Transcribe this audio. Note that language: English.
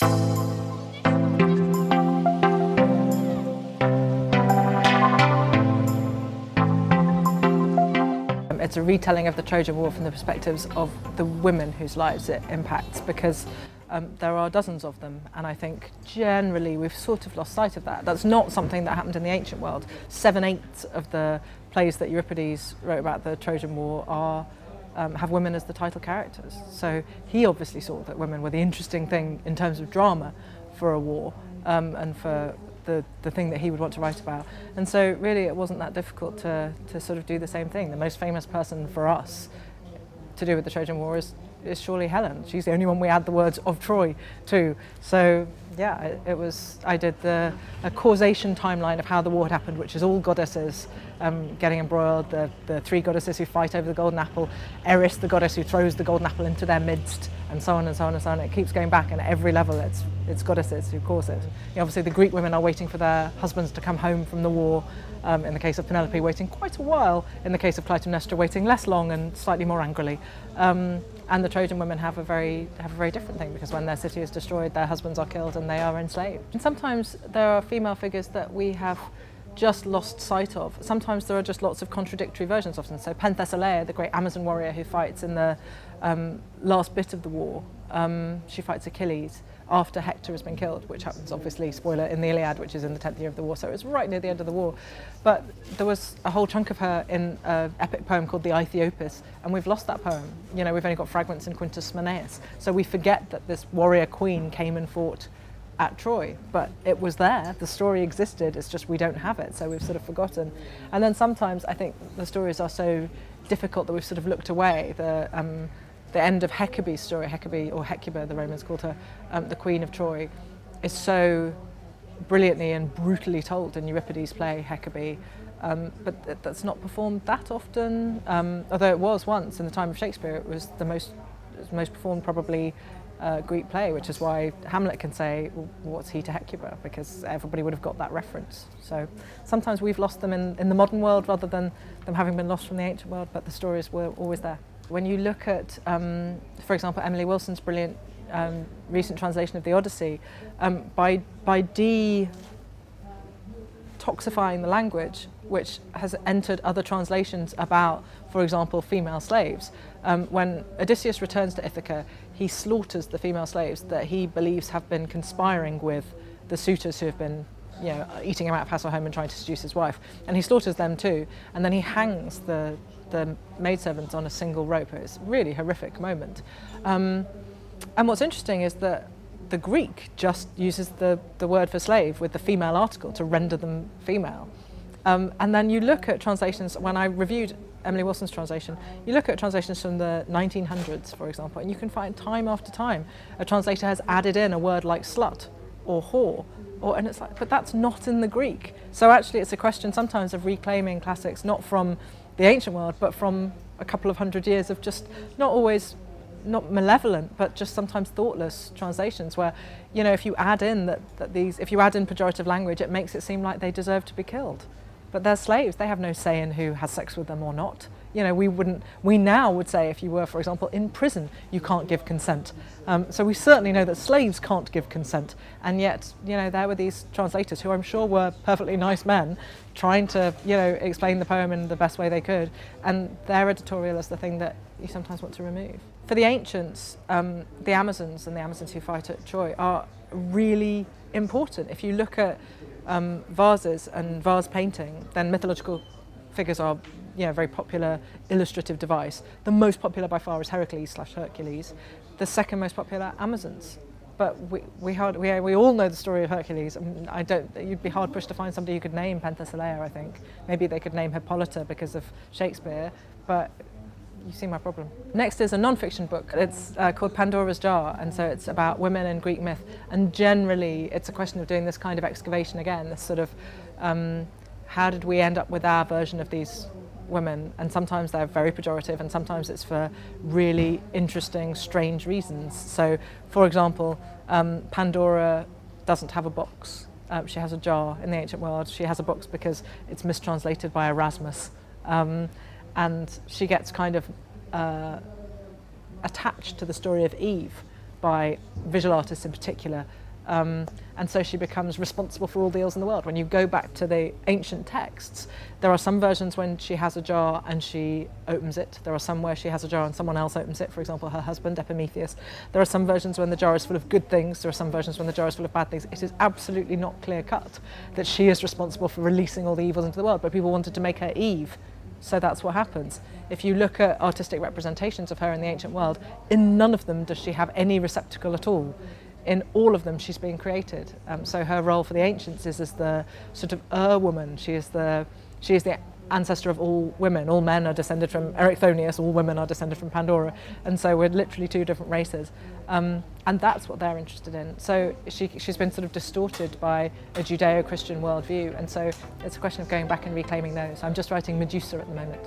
It's a retelling of the Trojan War from the perspectives of the women whose lives it impacts, because there are dozens of them, and I think generally we've sort of lost sight of that. That's not something that happened in the ancient world. 7/8 of the plays that Euripides wrote about the Trojan War have women as the title characters. So he obviously saw that women were the interesting thing in terms of drama for a war, and for the thing that he would want to write about. And so really it wasn't that difficult to sort of do the same thing. The most famous person for us to do with the Trojan War is surely Helen. She's the only one we add the words of Troy to. So yeah, I did a causation timeline of how the war had happened, which is all goddesses getting embroiled, the three goddesses who fight over the golden apple, Eris, the goddess who throws the golden apple into their midst, and so on and so on and so on. It keeps going back, and at every level it's goddesses who cause it. Obviously the Greek women are waiting for their husbands to come home from the war, in the case of Penelope waiting quite a while, in the case of Clytemnestra waiting less long and slightly more angrily. And the Trojan women have a very different thing, because when their city is destroyed, their husbands are killed and they are enslaved. And sometimes there are female figures that we have just lost sight of. Sometimes there are just lots of contradictory versions of them. So Penthesilea, the great Amazon warrior who fights in the last bit of the war, she fights Achilles after Hector has been killed, which happens obviously, spoiler, in the Iliad, which is in the 10th year of the war, so it was right near the end of the war. But there was a whole chunk of her in an epic poem called the Aethiopis, and we've lost that poem. We've only got fragments in Quintus Smoneus, so we forget that this warrior queen came and fought at Troy, but it was there, the story existed, it's just we don't have it, so we've sort of forgotten. And then sometimes I think the stories are so difficult that we've sort of looked away. The end of Hecabe's story, Hecate, or Hecuba, the Romans called her, the queen of Troy, is so brilliantly and brutally told in Euripides' play Hecate, but that's not performed that often, although it was once in the time of Shakespeare. It was the most performed probably Greek play, which is why Hamlet can say, well, what's he to Hecuba, because everybody would have got that reference. So sometimes we've lost them in the modern world rather than them having been lost from the ancient world, but the stories were always there. When you look at, for example, Emily Wilson's brilliant recent translation of the Odyssey, by detoxifying the language, which has entered other translations about, for example, female slaves, when Odysseus returns to Ithaca, he slaughters the female slaves that he believes have been conspiring with the suitors who have been eating him out of house or home and trying to seduce his wife. And he slaughters them too, and then he hangs the maidservants on a single rope. It's a really horrific moment. And what's interesting is that the Greek just uses the word for slave with the female article to render them female. And then you look at translations, when I reviewed Emily Wilson's translation, you look at translations from the 1900s, for example, and you can find time after time a translator has added in a word like slut or whore, and it's like, but that's not in the Greek. So actually it's a question sometimes of reclaiming classics, not from the ancient world, but from a couple of hundred years of just not malevolent, but just sometimes thoughtless translations where, if you add in if you add in pejorative language, it makes it seem like they deserve to be killed. But they're slaves, they have no say in who has sex with them or not. We now would say, if you were, for example, in prison, you can't give consent. So we certainly know that slaves can't give consent. And yet, there were these translators who I'm sure were perfectly nice men trying to, explain the poem in the best way they could. And their editorial is the thing that you sometimes want to remove. For the ancients, the Amazons and the Amazons who fight at Troy are really important. If you look at vases and vase painting, then mythological figures are a very popular illustrative device. The most popular by far is Heracles/Hercules. The second most popular, Amazons. But we all know the story of Hercules. You'd be hard pushed to find somebody who could name Penthesilea, I think. Maybe they could name Hippolyta because of Shakespeare, but you see my problem. Next is a non-fiction book. It's called Pandora's Jar, and so it's about women in Greek myth. And generally, it's a question of doing this kind of excavation again, this sort of, how did we end up with our version of these women? And sometimes they're very pejorative, and sometimes it's for really interesting, strange reasons. So, for example, Pandora doesn't have a box. She has a jar in the ancient world. She has a box because it's mistranslated by Erasmus. And she gets kind of attached to the story of Eve by visual artists in particular. And so she becomes responsible for all the ills in the world. When you go back to the ancient texts, there are some versions when she has a jar and she opens it. There are some where she has a jar and someone else opens it, for example, her husband, Epimetheus. There are some versions when the jar is full of good things. There are some versions when the jar is full of bad things. It is absolutely not clear cut that she is responsible for releasing all the evils into the world, but people wanted to make her Eve. So that's what happens. If you look at artistic representations of her in the ancient world, in none of them does she have any receptacle at all. In all of them she's being created. So her role for the ancients is as the sort of woman. She is the ancestor of all women. All men are descended from Erichthonius, all women are descended from Pandora. And so we're literally two different races. And that's what they're interested in. So she's been sort of distorted by a Judeo-Christian worldview. And so it's a question of going back and reclaiming those. I'm just writing Medusa at the moment.